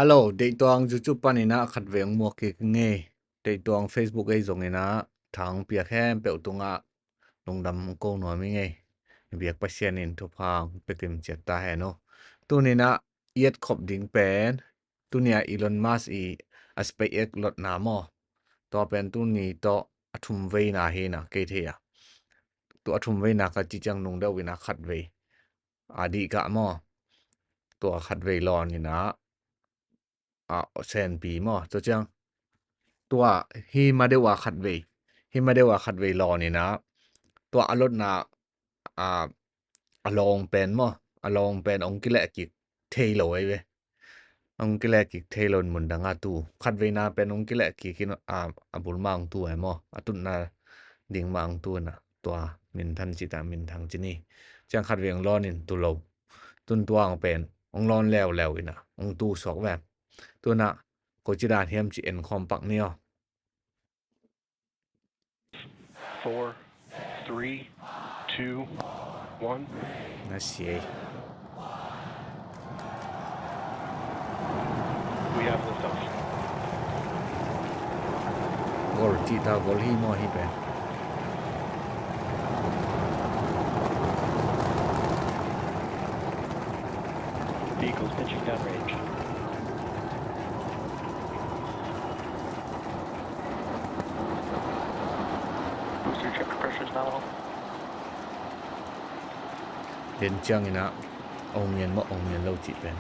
Hello เดตองจู่ๆปานินะขัดเวงมัวเกกเงเดตอง Facebook ไอ้จงเงนะทางเปียแค่เปียวตุงะลงดำโกหน่อยไม่ไงเบียกไปเชียนินทุพางไปกิมเจ็ดตาแห่เนาะตัวนี้นะเอียดขบดิ่งเป็นตัวเนี้ยอีลอนมัสอีSpaceX ลดน้ำมอตัวเป็นตัวนี้ตัวอทุมเวนาเฮนะเกเทียตัวอทุมเวนาก็จิจังนงเดวินะขัดเวอดีกะมอตัวขัดเวรอนี่นะเซนปีมอตัวจังตัวฮีมาเดว่าขัดเวฮีมาเดว่าขัดเวรอนี่นะตัวอารถนาอ่าอลองเป็นมออลองเป็นองกิเลกิเทโลไว้เวองกิเลกิเทโลนมุนดังอาตูขัดเวนาเป็นองกิเลกิกินบุลมังตัวไอ้มอตุนนาดิ่งมังตัวน่ะตัวมินทันจิตามินทางจินี่จังขัดเวงรอนินตุโลตุนตัวองเป็นองรอนแล้วอีนะองตูสอกแบบตัวน่ะก็จะได้เทียมจีเอ็นคอมปักเนี่ย 4, 3, 2, 1. น่าเสีย We have liftoff. กอลจีตากอลฮีมอฮีเป็น Vehicles pitching downrange. Booster check pressure is nominal. เด่นจังอีนะองเงียนมอองเงียนเราจีเป็น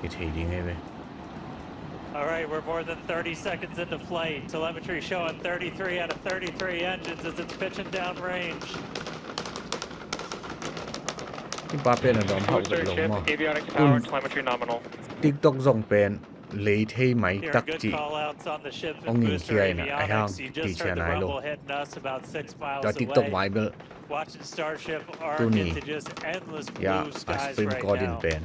อีเทียดีไงเว้ย All right, we're more than 30 seconds into flight. Telemetry showing 33 out of 33 engines as it's pitching downrange. ที่ป้าเป็นอะดอมเผากับ Booster ลง chip, มอ avionics power, telemetry nominal. ติ๊กตอกส่งเป็นเลยเทไหม Hearing ตัก good จี call-outs on the ship Ông and nhìn booster kia này, ai không? avionics. You Thì just chả heard the nói luôn. rumble hitting us about 6 miles แต่ติ๊กตอกไว้ away. เบอร์ Watching Starship arc Tuni. into just endless ยา blue ส skies ปริง right กอดิน now. เป็น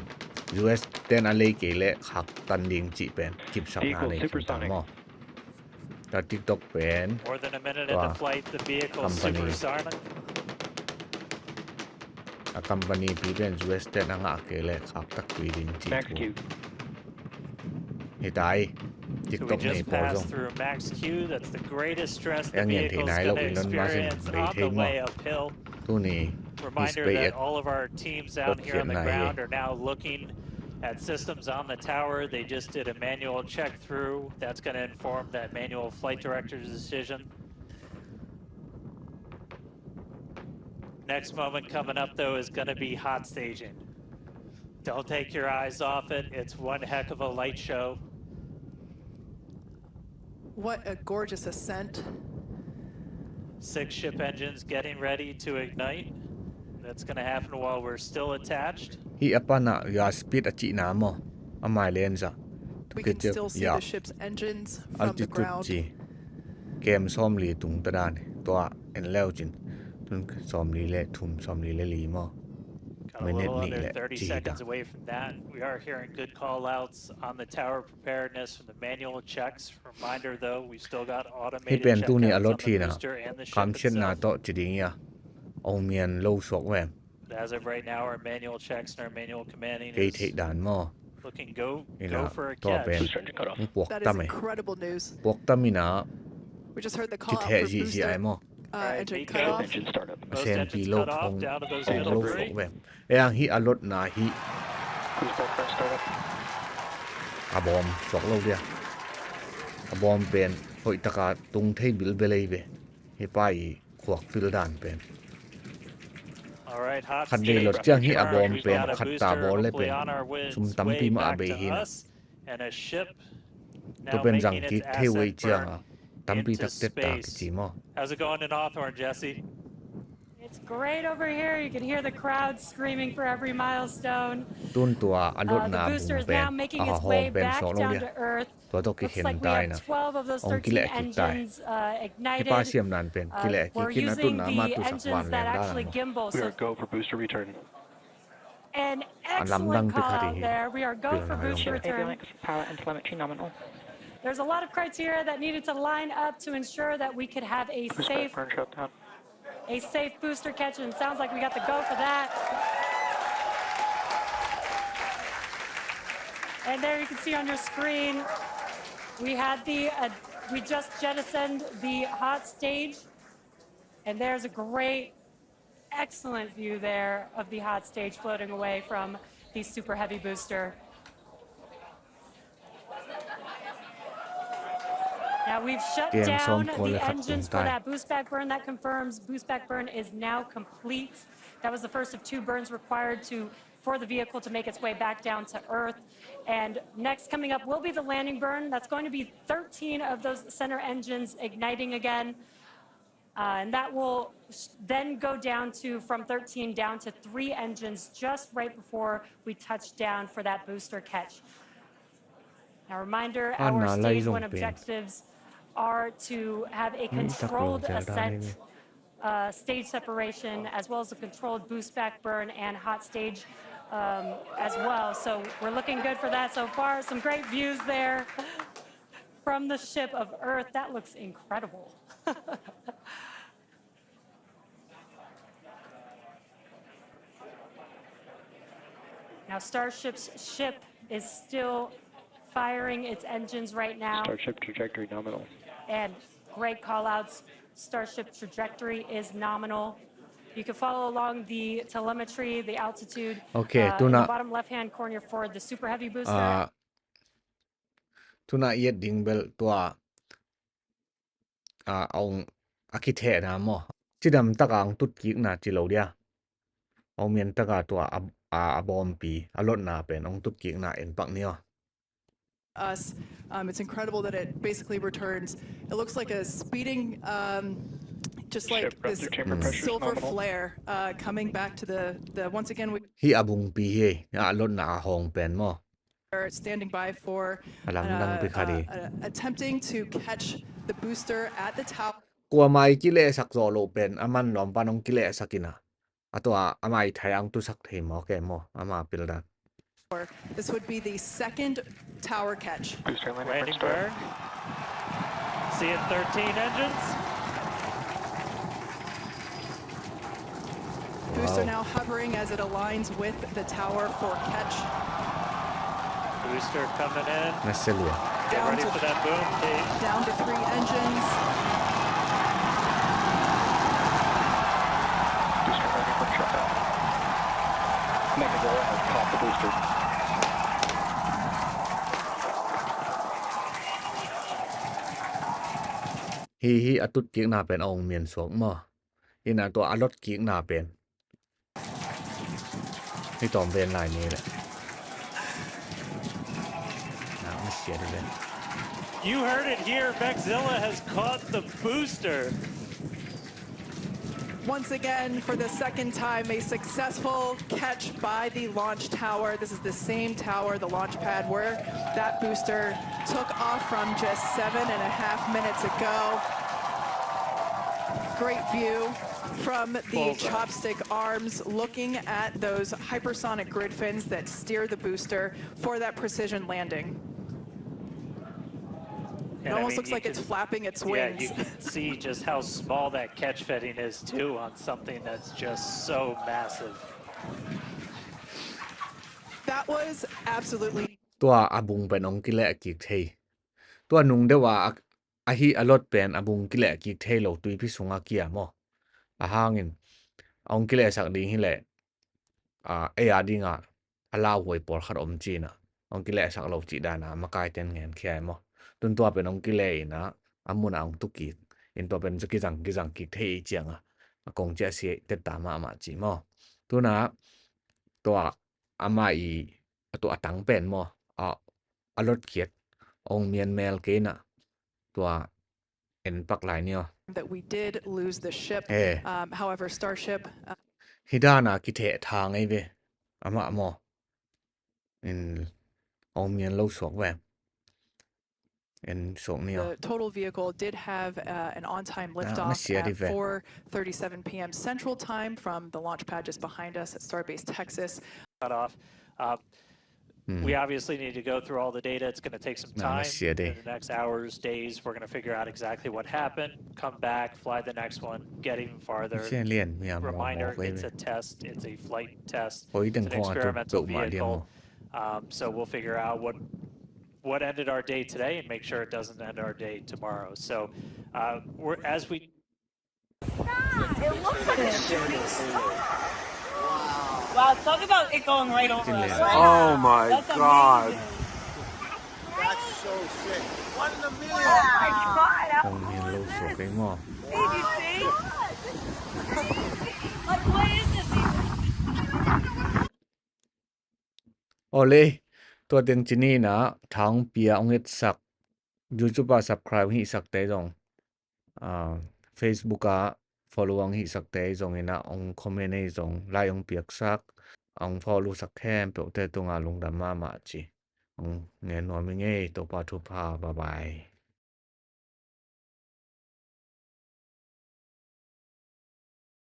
US เต้นอะไรเกเละขักตันดิงจีเป็นจิบสับนา Vehicle ในคิมตัง supersonic. มอแต่ติ๊กตอกเป็น More than a minute into Wow. flight, the vehicle Company. supersonic. คัมปานีปีเป็น US เต้นอ่างเกเละขักตักวีดินจี Max ทู Q. เฮ้ยตายติ๊ก So ต we อกใน just ปอซง passed through Max Q. That's the greatest stress the Yang nhìn thì vehicle's nãy going lúc to Elon Musk experience bị on the thêm way mà. uphill. ตัวนี้ Reminder SpaceX that all of our teams down here on the Hiện nay. ground are now looking at systems on the tower. They just did a manual check through. That's going to inform that manual flight director's decision. Next moment coming up, though, is going to be hot staging. Don't take your eyes off it. It's one heck of a light show. What a gorgeous ascent. 6 ship engines getting ready to ignite. That's going to happen while we're still attached. ฮีอัปปะนะยาสปีดอจิน้ำมออามาเลนซ่ะ We can still see the ship's engines อัล from ติ the จูด ground. จีเกมซ้อมลีตุงตะดานตัวเอ็นแล้วจินตุนซ้อมลีเละทุ่มซ้อมลีเละลีมอ Got a little under 30 seconds away from that. We are hearing good call-outs on the tower preparedness from the manual checks. Reminder, though, we've still got ให้ automated เป็นตู้นี้อ checkouts ร on ที the นะ booster and the ความ ship เช่นนา itself. โตะจิดิงยาเอาเมียนโลสอกแวม As of right now, our manual checks and our manual commanding เกเท is ด่านมอ looking นี่ go นะ for a ตัวเป็น catch. Booster engine cut off. มึงปวก That ตั้ is มไหม incredible news. ปวกตั้มมีนะ We just heard the จุด call แท out for จีซีไอ booster มอ Right, engine Miko. cutoff. Engine startup. เซนปี engines โล cut ท off ง down to those ของ middle โลสอก three. แวมเอ้ยฮีอรถนาฮี Cruise bolt press startup. อาบอมสอกโลเดียอาบอมเป็นหอยตะกาตุงเทบิลเบลเวให้ไปขวกฟิลดานเป็น All right, hot คันเด stage รถเจียงฮีอาบอม confirmed. เป็น We've got a ขัดตา booster บอลเลยเป็น hopefully on our ซุม way ตั้มปีมาอา back เบ to ฮีนะ us, and a ship ตัว now เป็นจัง making กิ its เทเว ascent เจียง burn อ่ะตั้มปี into ตักเต็ดตากจี space. มอ How's it going in Hawthorne, Jesse? It's great over here. You can hear the crowd screaming for every milestone. ตุนตัวอรถ The นาบุ booster ง is เป็น now making อา its หอม way เป็น back สองโล down เดีย to Earth. ตัวตัวกิ Looks เห็น like we ได้ have นะ 12 of those องกิเล 13 กิได้ engines ที่ป้า ignited. เสียมนานเป็นกิเลกิ We're กินนะตุน using นา the มาตุสักวัน engines แรง that ได้ actually นะ gimbal. We So are go for booster return. an Alam excellent lang call pikari. out there. We are go Bilang for ayaw booster ba? return. Avionics, power and telemetry nominal. There's a lot of criteria that needed to line up to ensure that we could have a Booster safe burn shutdown. booster catch, and it sounds like we got the go for that. And there you can see on your screen, we had we just jettisoned the hot stage. And there's a great, excellent view there of the hot stage floating away from the Super Heavy booster. Now we've shut down the engines for that boost back burn. That confirms boost back burn is now complete. That was the first of 2 burns required for the vehicle to make its way back down to Earth. And next coming up will be the landing burn. That's going to be 13 of those center engines igniting again. And that will then go down from 13 down to 3 engines just right before we touch down for that booster catch. Now, reminder, our stage 1 objectives are to have a controlled ascent, stage separation, as well as a controlled boost back burn and hot stage as well. So we're looking good for that so far. Some great views there from the ship of Earth. That looks incredible. Now, Starship's ship is still firing its engines right now. Starship trajectory nominal. And great call-outs. Starship trajectory is nominal. You can follow along the telemetry, the altitude. Okay, in the bottom left-hand corner for the Super Heavy booster. Tuna yet ding bel tua ông akithe na mo. Chidam takang tut ki na chilo dia. Ông miền taka tua abom pi alot na pen ông tut ki na en pak niyo. Us. It's incredible that it basically returns. It looks like a speeding, just like this silver flare coming back to the once again we Hi abung pi he alot na hong pen mo. are standing by for attempting to catch the booster at the tower. Kwa mai kile sak zo lo pen aman lom panong kile sakina. Ato amai thayang tu sak thei mo ke mo ama pildan. This would be the second tower catch. Booster landing burn. Seeing 13 engines. Booster now hovering as it aligns with the tower for catch. Booster coming in. Get Down ready for that boom, Kate. Down to 3 engines. Booster ready for shutdown. Negative has caught the booster. Hi atut ki na pen ông miền xuống mo. Ina to alot ki na pen. Hi tom ven lại ni le. You heard it here. Vexilla has caught the booster. Once again, for the second time, a successful catch by the launch tower. This is the same tower, the launch pad, where that booster took off from just 7.5 minutes ago. Great view from the chopstick arms, looking at those hypersonic grid fins that steer the booster for that precision landing. It almost looks like it's flapping its wings. Yeah, you can see just how small that catch fitting is too on something that's just so massive. That was absolutely. Tua abung pen ong kile ki thei. Tua nung dewa ahi alot pen abung kile ki thei lo tui pi sunga kia mo. Ahangin ong kile sak ding hi le. Aya dinga ala hoi por khat om chi na. Ong kile sak lo chi da na makai ten ngen khia mo. Tun tua pen ong kile na amuna ong tuki. In tua pen ki jang ki thei chiang a. Kong che si te ta ma chi mo. Tu na tua amai tu atang pen mo. Alot kiet ong mien mel ke na. Tua en pak lai niyo. That we did lose the ship. However, Starship. Hidana ki the thang ai ve. Ama mo. In ong mien lo sok we. The total vehicle did have an on-time liftoff at 4:37 p.m. Central Time from the launch pad just behind us at Starbase Texas. Cut off. We obviously need to go through all the data. It's going to take some time. In the next hours, days, we're going to figure out exactly what happened, come back, fly the next one, get even farther. Reminder, it's a test. It's a flight test. It's an experimental vehicle. So we'll figure out what ended our day today and make sure it doesn't end our day tomorrow. So as we... It looks like a shooting star. Wow, talk about it going right over us. Oh my God. Amazing. That's so sick. 1 in a million. Oh my God, how Không cool nhìn lâu is sổ this? cái mò. BBC? Like, what is this even? Ole, tua tiếng chỉ ní na thằng bia ông hết sắc YouTube à subscribe hi sắc tế dòng Facebook à follow ông hi sắc tế dòng ina ông comment ấy dòng like ông biếc sắc ông follow sắc hem biểu tế tung à lùng đam ma chi ông nghe nói mình nghe tổ pa thu pa bye bye